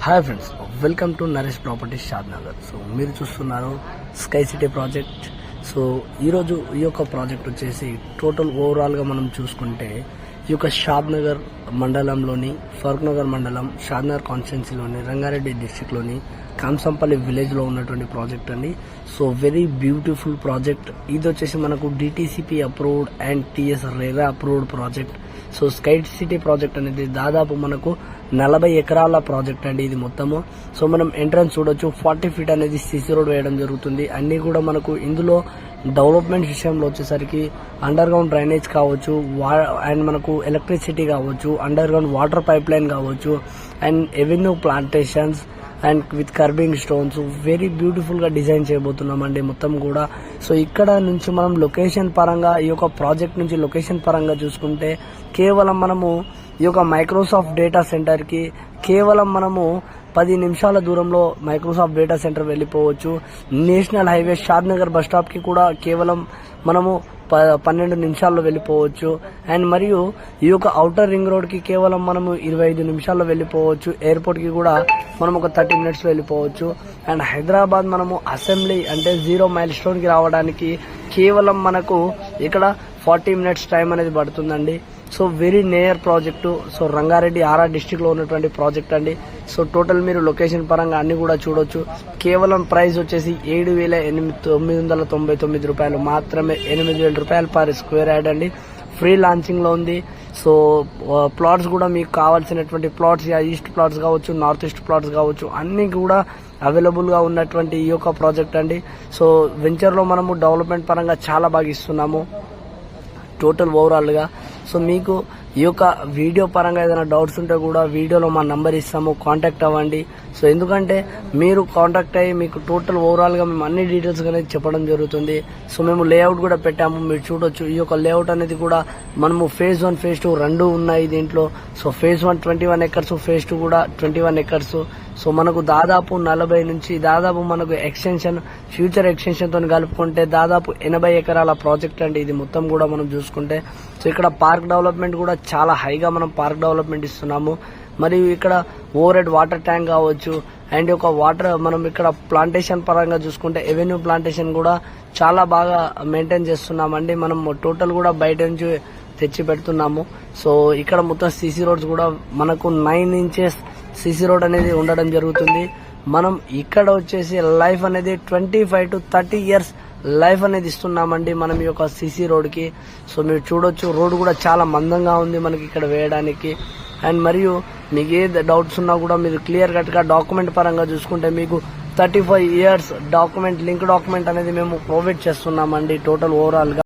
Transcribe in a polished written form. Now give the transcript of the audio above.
Hi friends, welcome to Naresh properties Shadnagar. So మీరు చూస్తున్నారు sky city project. So ఈరోజు ఈ యొక్క ప్రాజెక్ట్ వచ్చేసి టోటల్ ఓవరాల్గా మనం చూసుకుంటే ఈ యొక్క షాద్నగర్ మండలంలోని ఫరూక్ నగర్ మండలం షాద్నగర్ కాన్స్టిట్యున్సీలోని రంగారెడ్డి డిస్టిక్లోని కాంసంపల్లి విలేజ్లో ఉన్నటువంటి ప్రాజెక్ట్ అండి. So very beautiful project. ఇది వచ్చేసి మనకు DTCP approved and TS RERA approved project. So sky city project అనేది దాదాపు మనకు 40 ఎకరాల ప్రాజెక్ట్ అండి ఇది మొత్తము. సో మనం ఎంట్రన్స్ చూడొచ్చు, 40 ఫీట్ అనేది సిసి రోడ్ వేయడం జరుగుతుంది. అన్ని కూడా మనకు ఇందులో డెవలప్మెంట్ విషయంలో వచ్చేసరికి అండర్ గ్రౌండ్ డ్రైనేజ్ కావచ్చు, అండ్ మనకు ఎలక్ట్రిసిటీ కావచ్చు, underground water pipeline కావచ్చు, and avenue plantations and with curbing stones very beautiful గా డిజైన్ చేయబోతున్నామండి మొత్తం కూడా. సో ఇక్కడ నుంచి మనం లొకేషన్ పరంగా ఈ యొక్క ప్రాజెక్ట్ నుంచి లొకేషన్ పరంగా చూసుకుంటే కేవలం మనము ఈ యొక్క మైక్రోసాఫ్ట్ డేటా సెంటర్ కి కేవలం మనము 10 నిమిషాల దూరంలో మైక్రోసాఫ్ట్ డేటా సెంటర్ వెళ్ళిపోవచ్చు. National highway Shadnagar bus stop కి కూడా కేవలం మనము 12 నిమిషాల్లో వెళ్ళిపోవచ్చు. అండ్ మరియు ఈ యొక్క ఔటర్ రింగ్ రోడ్ కి కేవలం మనము 25 నిమిషాల్లో వెళ్ళిపోవచ్చు. ఎయిర్పోర్ట్ కి కూడా మనం ఒక 30 మినిట్స్ వెళ్ళిపోవచ్చు. అండ్ హైదరాబాద్ మనము అసెంబ్లీ అంటే 0 మైల్ స్టోన్ కి రావడానికి కేవలం మనకు ఇక్కడ 40 మినిట్స్ టైం అనేది పడుతుందండి. So very near project. So Rangareddy RR district లో ఉన్నటువంటి ప్రాజెక్ట్ అండి. సో టోటల్ మీరు లొకేషన్ పరంగా అన్ని కూడా చూడొచ్చు. కేవలం ప్రైస్ వచ్చేసి 7,999 రూపాయలు మాత్రమే. 8,000 రూపాయలు పర్ స్క్వేర్ యార్డ్ అండి. ఫ్రీ లాంచింగ్ లో ఉంది. సో ప్లాట్స్ కూడా మీకు కావాల్సినటువంటి ప్లాట్స్, ఈస్ట్ ప్లాట్స్ కావచ్చు, నార్త్ ఈస్ట్ ప్లాట్స్ కావచ్చు, అన్ని కూడా అవైలబుల్ గా ఉన్నటువంటి ఈ యొక్క ప్రాజెక్ట్ అండి. సో వెంచర్ లో మనము డెవలప్మెంట్ పరంగా చాలా బాగా ఇస్తున్నాము టోటల్ ఓవరాల్ గా. సో మీకు ఈ యొక్క వీడియో పరంగా ఏదైనా డౌట్స్ ఉంటే కూడా వీడియోలో మా నంబర్ ఇస్తాము, కాంటాక్ట్ అవ్వండి. సో ఎందుకంటే మీరు కాంటాక్ట్ అయ్యి మీకు టోటల్ ఓవరాల్ గా మేము అన్ని డీటెయిల్స్ అనేది చెప్పడం జరుగుతుంది. సో మేము లేఅవుట్ కూడా పెట్టాము, మీరు చూడొచ్చు. ఈ యొక్క లేఅవుట్ అనేది కూడా మనము ఫేజ్ 1 ఫేజ్ 2 రెండు ఉన్నాయి దీంట్లో. సో ఫేజ్ 1 21 ఎకర్స్, ఫేజ్ 2 కూడా 21 ఎకర్స్. సో మనకు దాదాపు 40 నుంచి దాదాపు మనకు ఎక్స్టెన్షన్, ఫ్యూచర్ ఎక్స్టెన్షన్ తో కలుపుకుంటే దాదాపు 80 ఎకరాల ప్రాజెక్ట్ అండి ఇది మొత్తం కూడా మనం చూసుకుంటే. సో ఇక్కడ పార్క్ డెవలప్మెంట్ కూడా చాలా హైగా మనం పార్క్ డెవలప్మెంట్ ఇస్తున్నాము. మరియు ఇక్కడ ఓవర్ హెడ్ వాటర్ ట్యాంక్ కావచ్చు, అండ్ ఒక వాటర్ మనం ఇక్కడ ప్లాంటేషన్ పరంగా చూసుకుంటే ఎవెన్యూ ప్లాంటేషన్ కూడా చాలా బాగా మెయింటైన్ చేస్తున్నామండి. మనం టోటల్ కూడా బయట నుంచి తెచ్చి పెడుతున్నాము. సో ఇక్కడ మొత్తం సిసి రోడ్స్ కూడా మనకు 9 ఇంచెస్ సిసి రోడ్ అనేది ఉండడం జరుగుతుంది. మనం ఇక్కడ వచ్చేసి లైఫ్ అనేది 25 to 30 ఇయర్స్ లైఫ్ అనేది ఇస్తున్నామండి మనం ఈ యొక్క సిసి రోడ్ కి. సో మీరు చూడొచ్చు, రోడ్ కూడా చాలా మందంగా ఉంది మనకి ఇక్కడ వేయడానికి. అండ్ మరియు మీకు ఏ డౌట్స్ ఉన్నా కూడా మీరు క్లియర్ కట్ గా డాక్యుమెంట్ పరంగా చూసుకుంటే మీకు 35 ఇయర్స్ డాక్యుమెంట్, లింక్ డాక్యుమెంట్ అనేది మేము ప్రొవైడ్ చేస్తున్నామండి టోటల్ ఓవరాల్ గా.